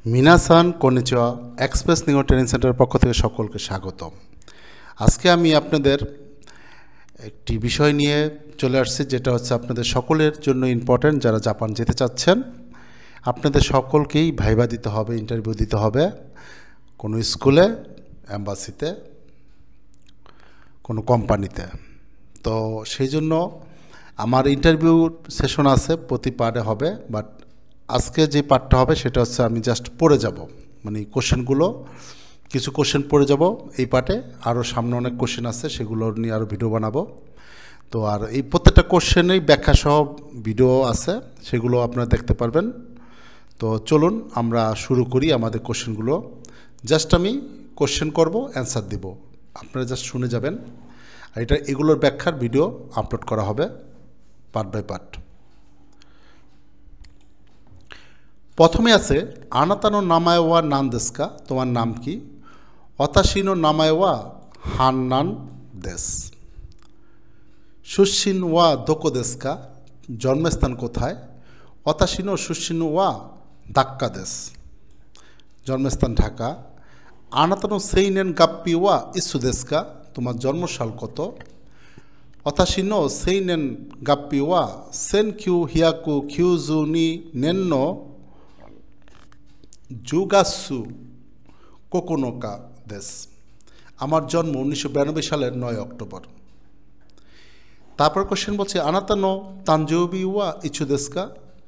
মিনাসান কনিচিওয়া express নিও training সেন্টারের পক্ষ থেকে সকলকে স্বাগতম। আজকে আমি আপনাদের একটি বিষয় নিয়ে চলে আসছি, যেটা হচ্ছে আপনাদের সকলের জন্য ইম্পর্ট্যান্ট। যারা জাপান যেতে চাচ্ছেন, আপনাদের সকলকেই ভাইবা দিতে হবে, ইন্টারভিউ দিতে হবে কোনো স্কুলে, অ্যাম্বাসিতে, কোনো কোম্পানিতে। তো সেই জন্য আমার ইন্টারভিউ সেশন আছে, প্রতি পার্টে হবে। বাট আজকে যে পার্টটা হবে সেটা হচ্ছে আমি জাস্ট পড়ে যাব, মানে কোশ্চেনগুলো, কিছু কোশ্চেন পড়ে যাব এই পার্টে। আরও সামনে অনেক কোশ্চেন আছে, সেগুলো নিয়ে আরও ভিডিও বানাবো। তো আর এই প্রত্যেকটা কোশ্চেনেই ব্যাখ্যা সহ ভিডিও আছে, সেগুলো আপনারা দেখতে পারবেন। তো চলুন আমরা শুরু করি আমাদের কোশ্চেনগুলো। জাস্ট আমি কোশ্চেন করব, অ্যান্সার দিব, আপনারা জাস্ট শুনে যাবেন। আর এগুলোর ব্যাখ্যার ভিডিও আপলোড করা হবে পার্ট বাই পার্ট। প্রথমে আছে আনাতানো নামায়ওয়া নান দেশকা, তোমার নাম কি? অতাশিনো নামায়ওয়া হান্নান দেশ। সুশিন ওয়া দোকো দেশকা, জন্মস্থান কোথায়? অতাশিনো সুশিন ওয়া দাক্কা দেশ, জন্মস্থান ঢাকা। আনাতানো সেইনেন গাপ্পি ওয়া ইসু দেশকা, তোমার জন্মসাল কত? অতাশিনো সেইনেন গাপ্পি ওয়া সেন কিউ হিয়াকু কিউজু নি নেন্ন জুগাসু কোকোনোকা দেশ, আমার জন্ম 1992 সালের 9 অক্টোবর। তারপর কোশ্চেন বলছে আনাতানো তানজৌবি ওয়া ইচ্ছু দেশকা,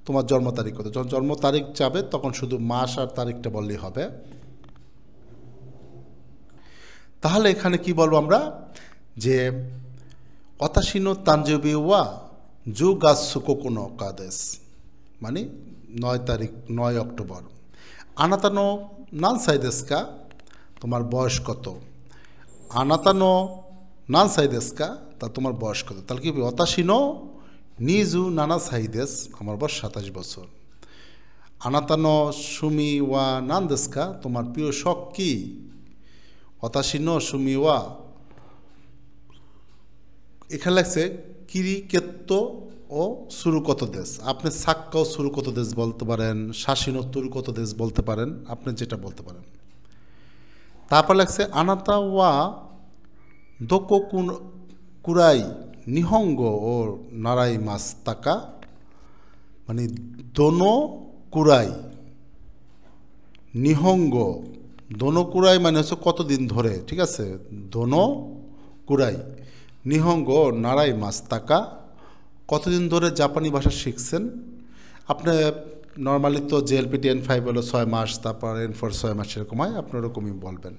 তোমার জন্ম তারিখ কত? যখন জন্ম তারিখ যাবে তখন শুধু মাস আর তারিখটা বললেই হবে। তাহলে এখানে কি বলবো আমরা, যে অতাশিনো তানজৌবি ওয়া জুগাসু কোকোনোকা দেশ, মানে 9 অক্টোবর। আনাতানো নানসাই দেশকা, তোমার বয়স কত? আনাতানো নানসাই দেশকা, তা তোমার বয়স কত? তাহলে কি অতাশিনো নিজু নানা সাই দেশ, আমার বয়স 27 বছর। আনাতানো সুমি ওয়া নান দেশকা, তোমার প্রিয় শখ কি? অতাশিনো সুমি ওয়া, এখানে লাগছে কিরিকেত্ত ও শুরু কত দেশ। আপনি সাক্কাও শুরু কত দেশ বলতে পারেন, শাসিনো তুরু কত দেশ বলতে পারেন, আপনি যেটা বলতে পারেন। তারপর লাগছে আনাতা ওয়া দোকো কুরাই নিহঙ্গ ও নারাই মাস তাকা, মানে দোনো কুরাই নিহঙ্গ, দোনো কুরাই মানে হচ্ছে কতদিন ধরে, ঠিক আছে? দোনো কুরাই নিহঙ্গ নারাই মাস তাকা, কতদিন ধরে জাপানি ভাষা শিখছেন? আপনি নর্মালি তো জেএলপিটি N5 হলো 6 মাস, তারপর N4 6 মাস, এরকম হয়, আপনি ওরকমই বলবেন।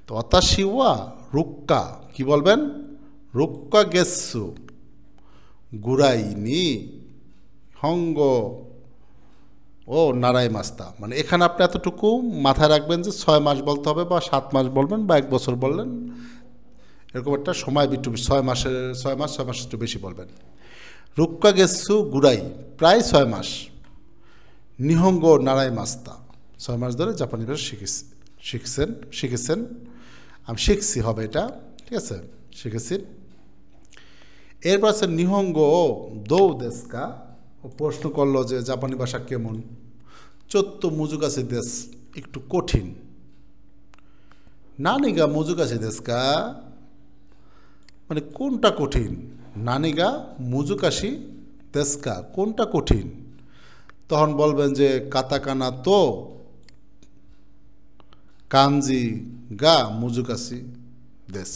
তো অতাশি ওয়া রুক্কা, কি বলবেন? রুক্কা গেসু গুরাই নি হঙ্গ ও নারাই মাস্তা, মানে এখানে আপনি এতটুকু মাথায় রাখবেন যে 6 মাস বলতে হবে, বা 7 মাস বলবেন, বা 1 বছর বললেন, এরকম একটা সময় একটু 6 মাস একটু বেশি বলবেন। রুক্কা গেসু গুরাই, প্রায় 6 মাস। নিহঙ্গ নারাই মাস্তা, 6 মাস ধরে জাপানি ভাষা শিখেছেন। আমি শিখছি হবে এটা, ঠিক আছে, শিখেছি। এরপর আছে নিহঙ্গ দৌ দেশকা, ও প্রশ্ন করলো যে জাপানি ভাষা কেমন? চত্ব মুজুকাছি দেশ, একটু কঠিন। নানিগা মুজুকাছি দেশকা, মানে কোনটা কঠিন? নানিগা মুজুকাশি দেশকা, কোনটা কঠিন? তখন বলবেন যে কাতাকানা তো কাঞ্জি গা মুজুকাশি দেশ,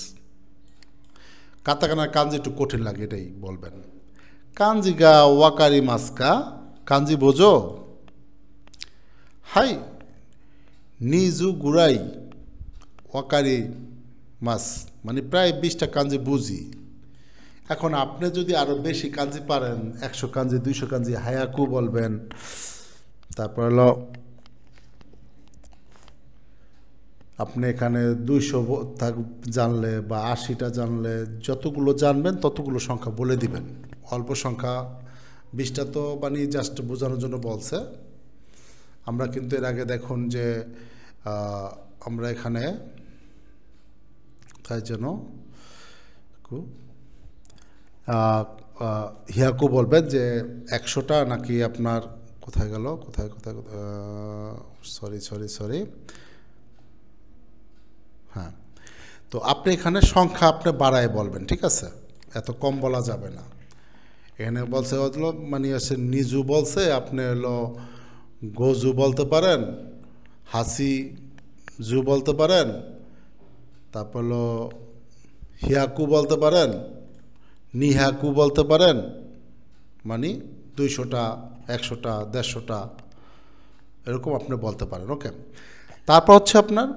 কাতাকানার কাঞ্জি একটু কঠিন লাগে, এটাই বলবেন। কাঞ্জি গা ওয়াকারি মাস্কা, কাঞ্জি বোঝো? হাই নিজু গুরাই ওয়াকারি মাস, মানে প্রায় 20টা কাঞ্জি বুঝি। এখন আপনি যদি আরও বেশি কাঞ্জি পারেন, 100 কাঞ্জি 200 কাঞ্জি, হায়াকু বলবেন। তারপর হলো আপনি এখানে 200 জানলে বা 80টা জানলে, যতগুলো জানবেন ততগুলো সংখ্যা বলে দিবেন। অল্প সংখ্যা 20টা তো মানে জাস্ট বোঝানোর জন্য বলছে। আমরা কিন্তু এর আগে দেখুন যে আমরা এখানে তাই যেন হিয়াকু বলবেন যে 100টা নাকি আপনার কোথায় গেল, কোথায় কোথায়, সরি সরি সরি, হ্যাঁ। তো আপনি এখানে সংখ্যা আপনি বাড়ায় বলবেন, ঠিক আছে, এত কম বলা যাবে না। এখানে বলছে হলো মানে হচ্ছে নিজু বলছে, আপনি হলো গজু বলতে পারেন, হাসি জু বলতে পারেন, তারপর হলো হিয়াকু বলতে পারেন, নিহাকু বলতে পারেন, মানে 200টা 100টা 150টা এরকম আপনি বলতে পারেন। ওকে, তারপর হচ্ছে আপনার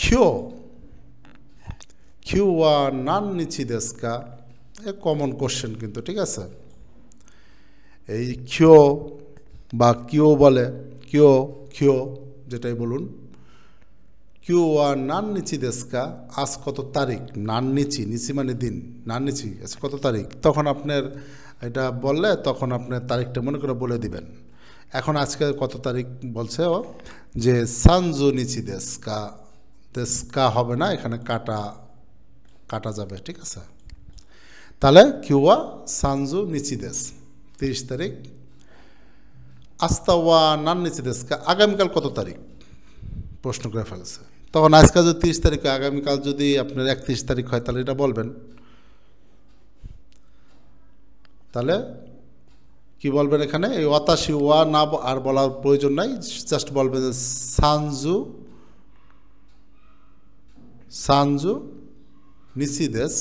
খিও খিউ ওয়া নান নিচি দেশকা, এ কমন কোশ্চেন কিন্তু, ঠিক আছে। এই খিও বা কিও বলে, কিও খিও যেটাই বলুন, কিউ ওয়া নান নিচি দেশকা, আজ কত তারিখ, নান নিচি, নিচি মানে দিন, নান নিচি আজ কত তারিখ, তখন আপনার এটা বললে তখন আপনার তারিখটা মনে করে বলে দিবেন। এখন আজকে কত তারিখ বলছে ও, যে সানজু নিচি দেশকা, দেশকা হবে না, এখানে কাটা কাটা যাবে, ঠিক আছে। তাহলে কিউয়া সানজু নিচি দেশ 30 তারিখ, আস্তা ওয়া নান নিচি দেশকা, আগামীকাল কত তারিখ প্রশ্ন করে ফেলেছে। তখন আজকাল যদি 30 তারিখ হয়, আগামীকাল যদি আপনার 31 তারিখ হয়, তাহলে এটা বলবেন। তাহলে কি বলবেন এখানে, এই ওয়াতাশি ওয়া না আর বলার প্রয়োজন নাই, জাস্ট বলবেন যে সানজু সানজু নিচি দেশ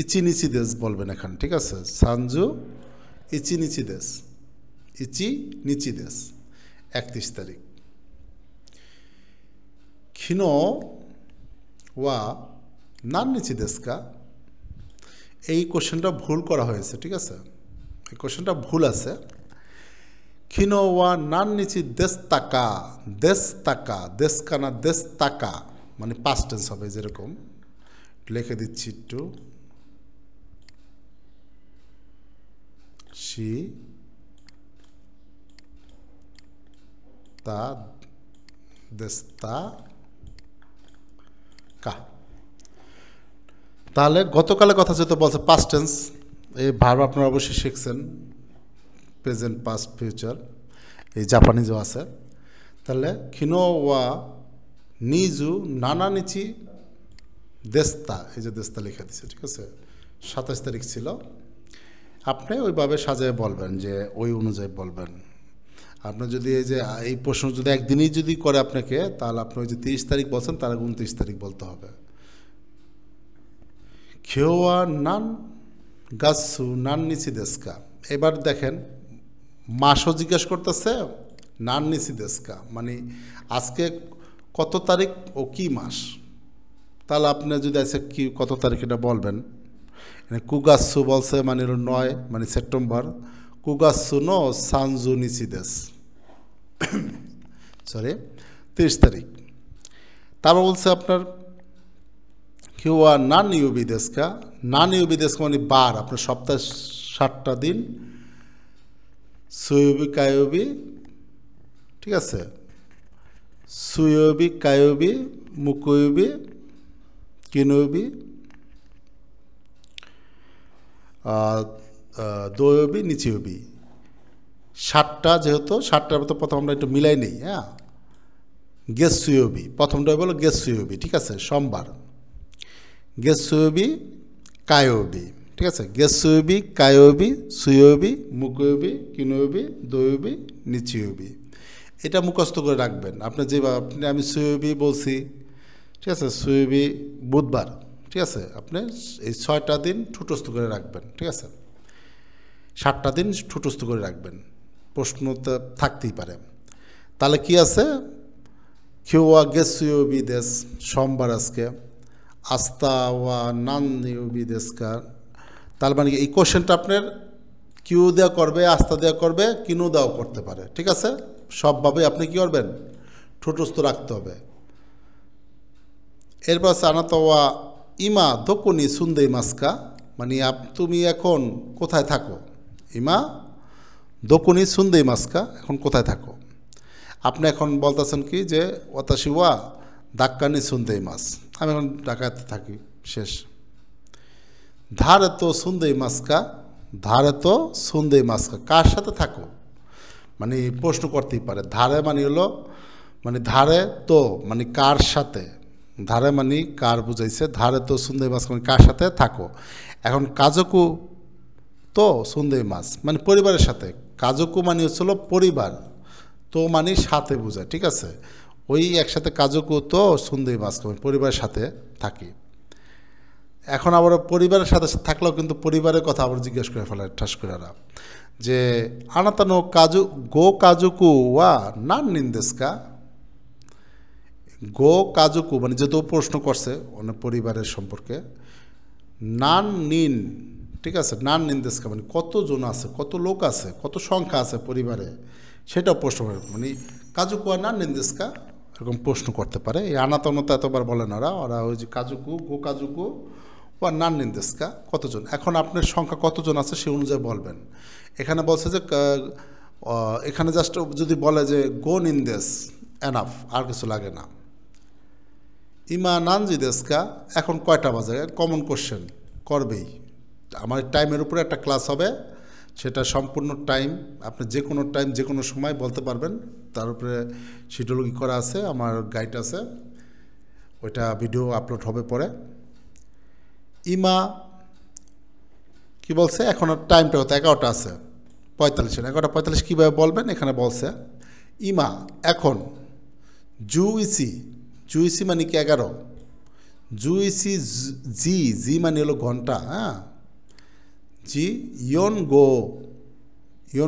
ইচি নিচি দেশ বলবেন এখানে, ঠিক আছে। সানজু ইচি নিচি দেশ, ইচি নিচি দেশ 31 তারিখ। খিনো ওয়া নান নিচি দেশকা, এই কোশ্চেনটা ভুল করা হয়েছে, ঠিক আছে, এই কোশ্চেনটা ভুল আছে। খিনো ওয়া নান নিচি দেশ তাকা, দেশ তাকা, দেশ কানা দেশ তাকা, মানে পাস্ট টেন্স হবে, যেরকম লিখে দিচ্ছি একটু, সি তা দেস্তা কা। তাহলে গতকালের কথা যেহেতু বলছে পাস্ট টেন্স, এই ভার্ব আপনারা অবশ্যই শিখছেন, প্রেজেন্ট পাস্ট ফিউচার, এই জাপানিজও আছে। তাহলে খিনো ওয়া নিজু নানা নিচি দেস্তা, এই যে দেস্তা লিখে দিচ্ছে, ঠিক আছে, 27 তারিখ ছিল। আপনি ওইভাবে সাজায় বলবেন, যে ওই অনুযায়ী বলবেন। আপনার যদি এই যে এই প্রশ্ন যদি একদিনই যদি করে আপনাকে, তাহলে আপনি ওই যে 30 তারিখ বলছেন, তার 29 তারিখ বলতে হবে। খেওয়া নান গাছু নান নিচি দেশকা, এবার দেখেন মাসও জিজ্ঞেস করতেছে, নান নিচি দেশকা মানে আজকে কত তারিখ ও কি মাস। তাহলে আপনি যদি আছে কি কত তারিখ এটা বলবেন। কুগাসু বলছে মানে 9 মানে সেপ্টেম্বর, কুগাসু নো সানজু নিচি দেশ, সরি 30 তারিখ। তারপর বলছে আপনার কিউয়া নান ইউবি দেশকা, নান ইউবি দেশকা মানে বার, আপনার সপ্তাহে 7টা দিন, সুয়বি কায়বি, ঠিক আছে, সুয়বি কায়বি মুকুয়বি কিনবি দয়বি নিচিয়বি, 7টা, যেহেতু 7টার মতো প্রথম আমরা একটু মিলাই নেই, হ্যাঁ। গেসুয়বি প্রথমটা বলো, গেসুয়বি, ঠিক আছে, সোমবার। গেসুয়বি কায়বি, ঠিক আছে, গেসুয়বি কায়বি সুয়বি মুকুয়বি কিনবি দয়বি নিচিয়বি, এটা মুখস্থ করে রাখবেন। আপনি যেভাবে আপনি আমি সুয়বি বলছি, ঠিক আছে, সুয়বি বুধবার, ঠিক আছে, আপনি এই 6টা দিন ঠুটস্থ করে রাখবেন, ঠিক আছে, 7টা দিন ঠুটস্থ করে রাখবেন, প্রশ্ন তো থাকতেই পারে। তাহলে কি আছে, কিউয়া গেসুয়বি দেশ সোমবার আজকে, আস্তা ওয়া নান ইউবি দেশকা, তার মানে এই কোশ্চেনটা আপনার কিউ দেওয়া করবে, আস্তা দেওয়া করবে, কিনু দেওয়া করতে পারে, ঠিক আছে, সবভাবে আপনি কী করবেন, ঠোঁটস্থ রাখতে হবে। এরপর আছে আনাতোয়া ইমা দোকুনি সুন্দেই মাস্কা, মানে তুমি এখন কোথায় থাকো, ইমা দোকুনি সুন্দেই মাস্কা, এখন কোথায় থাকো। আপনি এখন বলতেছেন কি যে ওয়াতাশি ওয়া দাক্কানি সুন্দেই মাস, আমি এখন ঢাকাতে থাকি, শেষ। ধারে তো সুন্দেই মাস্কা ধারে তো সুন্দরী মাছ কার সাথে থাকো মানে প্রশ্ন করতেই পারে ধারে মানে হলো মানে ধারে তো মানে কার সাথে ধারে মানে কার বুঝাইছে ধারে তো সুন্দরী মাছ মানে কার সাথে থাকো এখন কাজকু তো সুন্দরী মাছ মানে পরিবারের সাথে কাজকু মানে হচ্ছিল পরিবার তো মানে সাথে বোঝায় ঠিক আছে ওই একসাথে কাজকু তো সুন্দরী মাছ মানে পরিবারের সাথে থাকি এখন আবার পরিবারের সাথে থাকলেও কিন্তু পরিবারের কথা আবার জিজ্ঞেস করে ফেলে ঠাস করে যে আনাতানো কাজু গো কাজুকু ওয়া নান নিন্দেস্কা গো কাজুকু মানে যেহেতু প্রশ্ন করছে অনেক পরিবারের সম্পর্কে নান নিন ঠিক আছে নান নিন্দেস্কা মানে কতজন আছে কত লোক আছে কত সংখ্যা আছে পরিবারে সেটাও প্রশ্ন করে মানে কাজুকু আর নান নিন্দেস্কা এরকম প্রশ্ন করতে পারে এই আনাতানো তো এতবার বলে না ওরা ওই যে কাজুকু গো কাজুকু বা নান নিন্দেস্কা কতজন এখন আপনার সংখ্যা কতজন আছে সেই অনুযায়ী বলবেন এখানে বলছে যে এখানে জাস্ট যদি বলে যে গো নিন্দেস এনাফ আর কিছু লাগে না ইমা নানজি দেস্কা এখন কয়টা বাজে কমন কোশ্চেন করবেই আমার টাইমের উপরে একটা ক্লাস হবে সেটা সম্পূর্ণ টাইম আপনি যে কোনো টাইম যে কোনো সময় বলতে পারবেন তার উপরে শিডিউল করা আছে আমার গাইড আছে ওইটা ভিডিও আপলোড হবে পরে ইমা কি বলছে এখন টাইমটা হতো 11টা আছে 45 11:45 কীভাবে বলবেন এখানে বলছে ইমা এখন জুইসি মানে কি 11 জুইসি জি মানে হলো ঘন্টা হ্যাঁ জি ইয়ন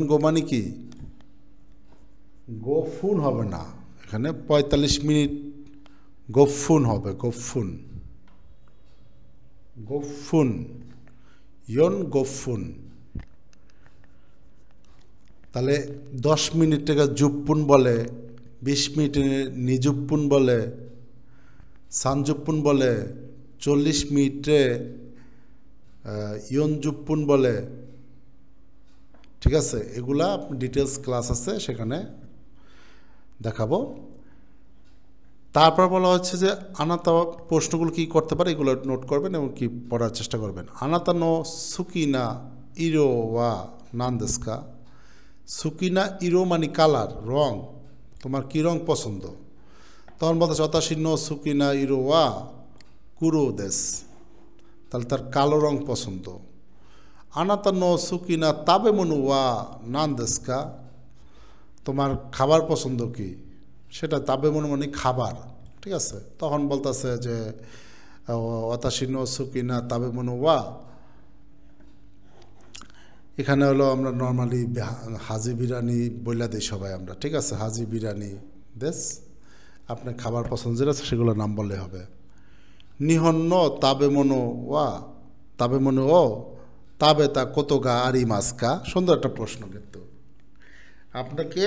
গো মানে কি গোফুন হবে না এখানে 45 মিনিট গোফুন হবে গোফুন ইয়ন গোফুন তাহলে 10 মিনিটকে জুপ্পুন বলে 20 মিনিটে নিজুপ্পুন বলে সানজুপ্পুন বলে 40 মিনিটে ইয়ন জুপ্পুন বলে ঠিক আছে এগুলা ডিটেলস ক্লাস আছে সেখানে দেখাবো তারপর বলা হচ্ছে যে আনাতা প্রশ্নগুলো কী করতে পারে এগুলো নোট করবেন এবং কি পড়ার চেষ্টা করবেন আনাতানো সুকিনা ইরো ওয়া নান্দেস্কা সুকিনা ইরো মানে কালার রং তোমার কী রং পছন্দ তখন বলতেছে অতাশিন্ন সুকিনা ইরো ওয়া কুরো দেশ তাহলে তার কালো রং পছন্দ আনাতানো সুকিনা তাবে মনু ওয়া নান্দেস্কা তোমার খাবার পছন্দ কি সেটা তাবে মনে মানে খাবার ঠিক আছে তখন বলতেছে যে অতাশিন্ন সুকিনা তাবে মনু ওয়া এখানে হলো আমরা নর্মালি হাজি বিরিয়ানি বইলা দিই সবাই আমরা ঠিক আছে হাজি বিরিয়ানি দেশ আপনার খাবার পছন্দ যেটা আছে সেগুলোর নাম বললে হবে নিহন্ন তাবে মনো ও তাবে তা কত গা আরি মাসকা সুন্দর একটা প্রশ্ন কিন্তু আপনাকে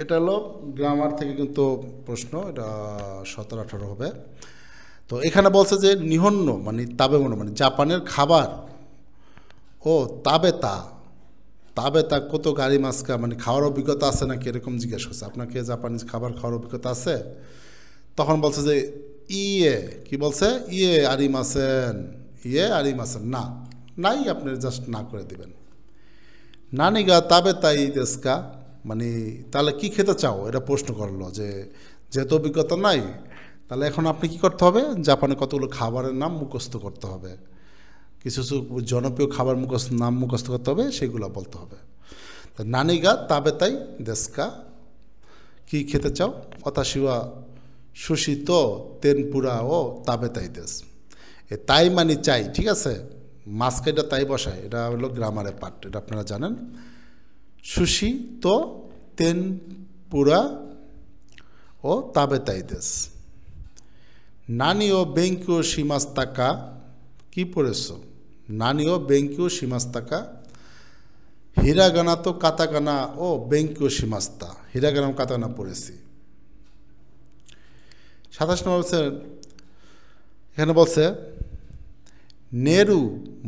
এটা হলো গ্রামার থেকে কিন্তু প্রশ্ন এটা 17-18 হবে তো এখানে বলছে যে নিহন্ন মানে তাবে মনো মানে জাপানের খাবার ও তাবে তা কত গাড়ি মাছকা মানে খাওয়ার অভিজ্ঞতা আছে নাকি এরকম জিজ্ঞেস করছে আপনাকে জাপানিজ খাবার খাওয়ার অভিজ্ঞতা আছে তখন বলছে যে কি বলছে আরি মাসেন না নাই আপনি জাস্ট না করে দিবেন নানিগা তাবে তাই দেশকা মানে তাহলে কি খেতে চাও এটা প্রশ্ন করলো যে যেহেতু অভিজ্ঞতা নাই তাহলে এখন আপনি কি করতে হবে জাপানে কতগুলো খাবারের নাম মুখস্থ করতে হবে কিছু জনপ্রিয় খাবার নাম মুখস্থ করতে হবে সেগুলো বলতে হবে তা নানিগা তাবে তাই দেশকা কি খেতে চাও অতাশিওয়া সুশি তো তেনপুরা ও তাবে তাই দেশ এ তাই মানে চাই ঠিক আছে মাছকে তাই বসায় এটা হলো গ্রামারের পার্ট এটা আপনারা জানেন সুশি তো তেনপুরা ও তাবে তাই দেশ নানি ও বেঙ্কিও সীমাস্তাকা কি পড়েছো নানি ও বেঙ্কিও সীমাস্তাকা হিরাগানা তো কাতাকানা ও বেঙ্কিও সীমাস্তা হিরাগানা কাতাকানা পড়েছি 27 নম্বর বলছে এখানে বলছে নেরু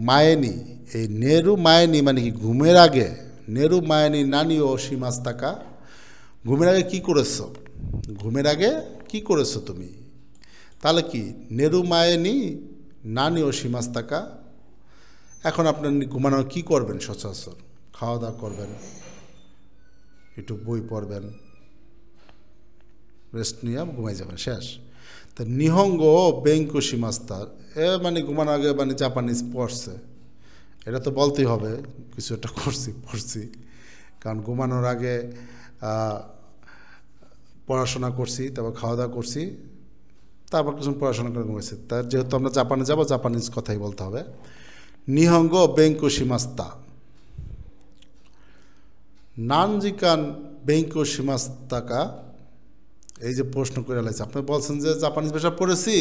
মায়েনি এই নেরু মায়েনি মানে কি ঘুমের আগে নেরু মায়েনি নানি ও সীমাস্তাকা ঘুমের আগে কি করেছো তুমি তাহলে কি নেরু মায়েনি নানি ও সীমাস্তাকা এখন আপনার ঘুমানোর কী করবেন সচরাচর? খাওয়া দাওয়া করবেন, একটু বই পড়বেন, রেস্ট নিয়ে ঘুমাই যাবেন, শেষ। তা নিহঙ্গ বেঙ্কুশি মাস্তার মানে ঘুমানোর আগে মানে জাপানিজ পড়ছে, এটা তো বলতেই হবে কিছু একটা পড়ছি, কারণ ঘুমানোর আগে পড়াশোনা করছি, তারপর খাওয়া দাওয়া করছি, তারপর কিছু পড়াশোনা করে ঘুমাইছি। তার যেহেতু আমরা জাপানে যাব, জাপানিজ কথাই বলতে হবে। নিহঙ্গ বেঙ্কুশি মাস্তা, নানজিকান বেঙ্কুশি মাস্তাকা, এই যে প্রশ্ন করে লাগছে, আপনি বলছেন যে জাপানিজ ভাষা পড়েছি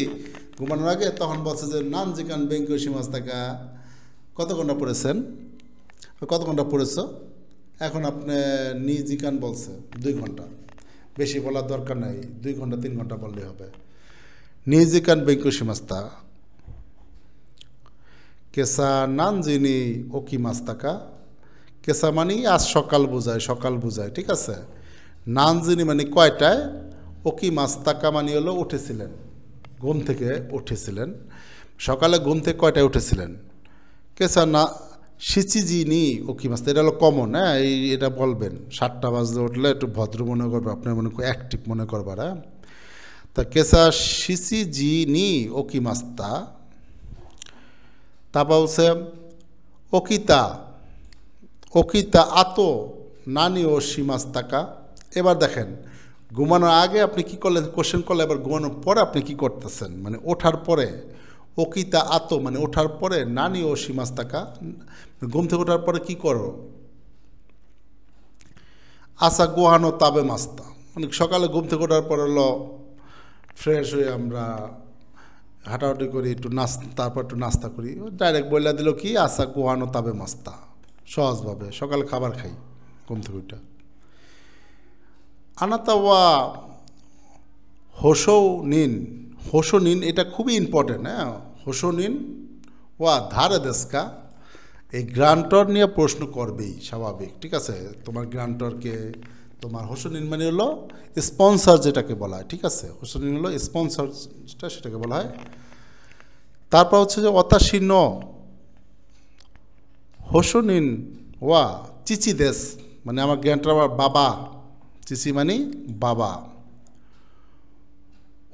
ঘুমানোর আগে, তখন বলছে যে নানজিকান বেঙ্কুশি মাস্তাকা, কত ঘন্টা পড়েছেন, কত ঘন্টা পড়েছ? এখন আপনি নিজিকান বলছে 2 ঘন্টা, বেশি বলার দরকার নাই, 2 ঘন্টা 3 ঘন্টা বললেই হবে। নিজিকান বেঙ্কুশি মাস্তা কেসা নানজিনি ওকি মাস্তাকা, কেসা মানে আজ সকাল বোঝায়, ঠিক আছে। নানজিনি মানে কয়টায়, ওকি মাস্তাকা মানে হলো উঠেছিলেন, ঘুম থেকে উঠেছিলেন, সকালে ঘুম থেকে কয়টায় উঠেছিলেন। কেসা না সিচিজিনি ওকি মাস্তা, এটা হলো কমন, হ্যাঁ, এটা বলবেন 7টা বাজলে উঠলে একটু ভদ্র মনে করবে, আপনার মনে অ্যাক্টিভ মনে করবার, হ্যাঁ। তা কেসা সিচিজিনি ওকি মাস্তা, তারপর বলছে ওকিতা আতো নানি ও শিমাস্তাকা। এবার দেখেন ঘুমানোর আগে আপনি কি করলেন, কোশ্চেন করলে, এবার ঘুমানোর পরে আপনি কি করতেছেন, মানে ওঠার পরে। ওকিতা আতো মানে ওঠার পরে, নানি ও শিমাস্তাকা ঘুম থেকে ওঠার পরে কি করো। আসা গোহানো তাবে মাস্তা মানে সকালে ঘুম থেকে ওঠার পরে হলো ফ্রেশ হয়ে আমরা হাঁটাহাঁটি করি, একটু তারপর একটু নাস্তা করি, ডাইরেক্ট বইলা দিল কি আসা গোহানো তাবে মাস্তা, সহজভাবে সকালে খাবার খাই ঘুম থেকে ওইটা। আনাতা ওয়া হোসো নিন, এটা খুবই ইম্পর্টেন্ট, হ্যাঁ। হোসো নিন ওয়া ধারে দেশকা, এই গ্রান্টর নিয়ে প্রশ্ন করবেই স্বাভাবিক, ঠিক আছে। তোমার গ্রান্টরকে, তোমার হোসো নিন মানে হলো স্পন্সর যেটাকে বলা হয়, ঠিক আছে। হোসো নিন হলো স্পন্সরটা, সেটাকে বলা হয়। তারপর হচ্ছে যে অতাশি ন হোসো নিন ওয়া চিচি দেশ, মানে আমার গ্রান্টর আমার বাবা, চিচি মানে বাবা।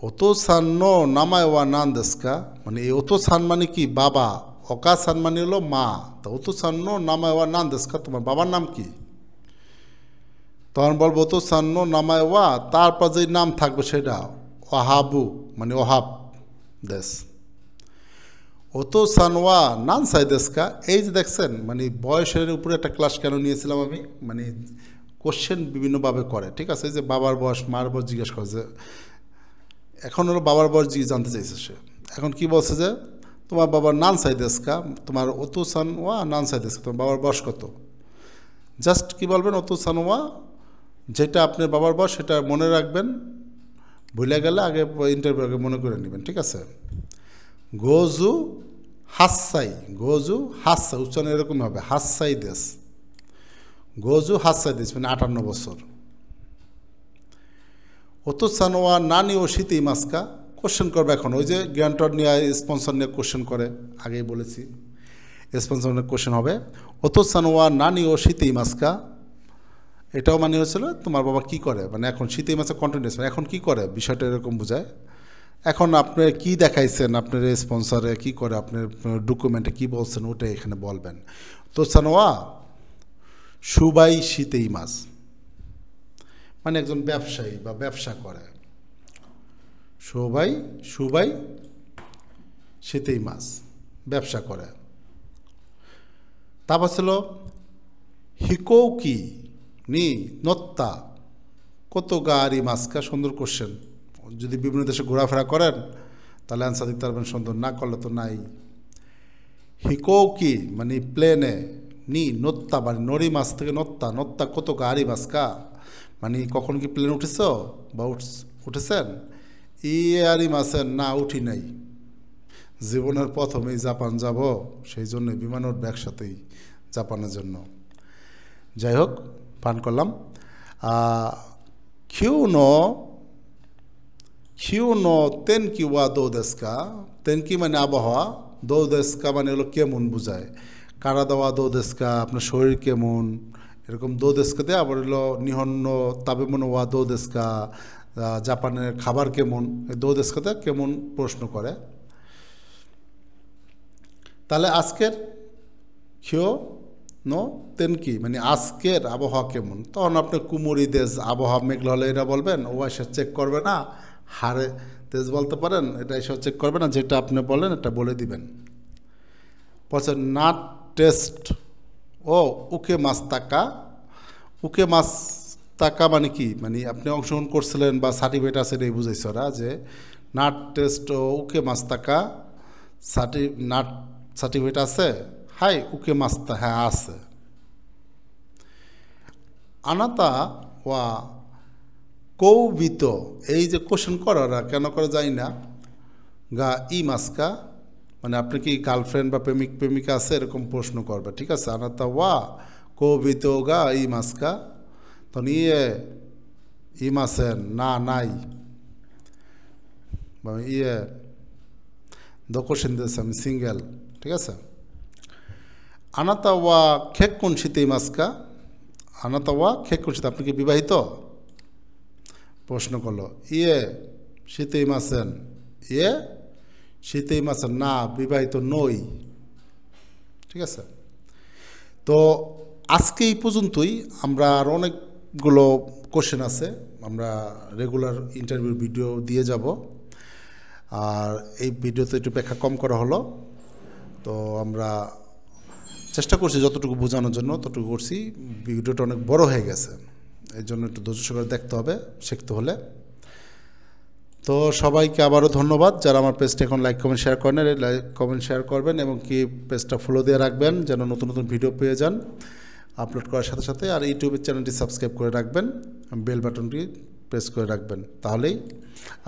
ওতো সান নো নামায় ওয়া নান দেশকা, মানে এই ওতো সান মানে কি বাবা, অকা সান মানে হলো মা, তো ওতো সান নো নামায় ওয়া নান দেশকা, তোমার বাবার নাম কি? তখন বলবো ওতো সান নো নামায় ওয়া, তারপর যে নাম থাকবে সেটা ওহাবু মানে ওহাব দেশ। ওতো সানওয়া নান সাই দেশকা, এই যে দেখছেন মানে বয়সের উপরে একটা ক্লাস কেন নিয়েছিলাম আমি, মানে কোশ্চেন বিভিন্নভাবে করে, ঠিক আছে। যে বাবার বয়স মার বয়স জিজ্ঞেস করে, যে এখন হলো বাবার বয়স জানতে চাইছে সে। এখন কি বলছে যে তোমার বাবার নান সাই দেশকা, তোমার ওতো সানওয়া নান সাই দেশকা, তোমার বাবার বয়স কত। জাস্ট কি বলবেন, ওতো সানওয়া, যেটা আপনার বাবার বয়স সেটা মনে রাখবেন, ভুলে গেলে আগে ইন্টারভিউ আগে মনে করে নেবেন, ঠিক আছে। গোজু হাসাই উচ্চারণ এরকম হবে, হাসাই দেশ, গোজু হাসাই দেশ মানে 58 বছর। অত সানোয়া নানি ও শীতেই মাস্কা, কোশ্চেন করবে এখন, ওই যে গ্যান্টর নিয়ে স্পন্সর নিয়ে কোশ্চেন করে, আগেই বলেছি স্পন্সর নিয়ে কোশ্চেন হবে। অত সানোয়া নানি ও শীতেই মাস্কা, এটাও মানে হচ্ছিল তোমার বাবা কি করে, মানে এখন শীতেই মাসে কন্টিনিউস এখন কি করে, বিষয়টা এরকম বোঝায়। এখন আপনি কি দেখাইছেন, আপনার স্পন্সরে কি করে, আপনার ডকুমেন্টে কি বলছেন, ওটাই এখানে বলবেন। তো সানোয়া সুবাই শীতেই মাস, মানে একজন ব্যবসায়ী বা ব্যবসা করে, সুবাই শীতেই মাস ব্যবসা করে। তারপর ছিল হিকৌকি নি নত্তা কত গাড়ি মাস্কা, সুন্দর কোশ্চেন। যদি বিভিন্ন দেশে ঘোরাফেরা করেন তাহলে অ্যান্সার দিতে পারবেন, সুন্দর না করলে তো নাই। হিকৌকি মানে প্লেনে, নি নত্তা মানে নড়ি মাছ থেকে নত্তা কত গাড়ি মাস্কা, মানে কখন কি প্লেন উঠেছ বা উঠেছেন। আরই মাসের না উঠি নাই, জীবনের প্রথমেই জাপান যাব, সেই জন্য বিমান উঠবে একসাথেই জাপানের জন্য। যাই হোক, পান করলাম। খিউনো তেনকি ওয়া দৌদেস্কা, তেনকি মানে আবহাওয়া, দৌদেস্কা মানে হলো কেমন বোঝায়। কারা দেওয়া দো দেশকা, আপনার শরীর কেমন, এরকম দো দেশকাতে আবার হলো নিহন্ন তাবেমন ওয়া দো দেশকা, জাপানের খাবার কেমন, এই দো দেশকাতে কেমন প্রশ্ন করে। তাহলে আজকের খিও নো তেনকি মানে আজকের আবহাওয়া কেমন, তখন আপনি কুমুরি দেশ আবহাওয়া মেঘলা হলে এটা বলবেন, ও এসে চেক করবে না, হারে দেশ বলতে পারেন, এটা এসে চেক করবে না, যেটা আপনি বলেন এটা বলে দিবেন। বলছে নাট টেস্ট ও উকে মাছ টাকা, উকে মাছ টাকা মানে কি, মানে আপনি অংশগ্রহণ করছিলেন বা সার্টিফিকেট আছে এটাই বুঝাইছে ওরা, যে নাট টেস্ট ও উকে মাছ টাকা নাট সার্টিফিকেট আছে, হাই উকে মাস্তা, হ্যাঁ আছে। আনাতা ওয়া কৌবিত, এই যে কোশ্চেন করারা কেন করে যায় না, গা ই মাস্কা মানে আপনি কি গার্লফ্রেন্ড বা প্রেমিক প্রেমিকা আছে এরকম প্রশ্ন করবে, ঠিক আছে। আনাতা ওয়া কৌবিত গা ই মাস্কা, তো নিয়ে ই মাসেন না নাই, ইয়ে দো কোশ্চেন দিয়েছে আমি সিঙ্গেল, ঠিক আছে। আনাতা ওয়া খেক কোন শীতে মাস্কা, আনাতা ওয়া খেক কোন শীতে, আপনি কি বিবাহিত প্রশ্ন করলো। ইয়ে শীতেই মাসেন, ইয়ে শীতেই মাসেন, না বিবাহিত নই, ঠিক আছে। তো আজকে এই পর্যন্তই, আমরা আর অনেকগুলো কোশ্চেন আছে, আমরা রেগুলার ইন্টারভিউ ভিডিও দিয়ে যাব, আর এই ভিডিওতে একটু ব্যাখ্যা কম করা হলো, তো আমরা চেষ্টা করছি যতটুকু বোঝানোর জন্য ততটুকু করছি। ভিডিওটা অনেক বড় হয়ে গেছে, এর জন্য একটু ধৈর্য সহকারে দেখতে হবে শিখতে হলে। তো সবাইকে আবারও ধন্যবাদ, যারা আমার পেজটা এখন লাইক কমেন্ট শেয়ার করেন, লাইক কমেন্ট শেয়ার করবেন এবং কি পেজটা ফলো দিয়ে রাখবেন যেন নতুন নতুন ভিডিও পেয়ে যান আপলোড করার সাথে সাথে। আর ইউটিউবের চ্যানেলটি সাবস্ক্রাইব করে রাখবেন, বেল বাটনটি প্রেস করে রাখবেন, তাহলেই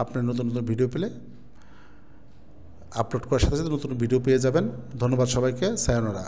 আপনি নতুন নতুন ভিডিও পেলে আপলোড করার সাথে সাথে নতুন ভিডিও পেয়ে যাবেন। ধন্যবাদ সবাইকে, সায়োনারা।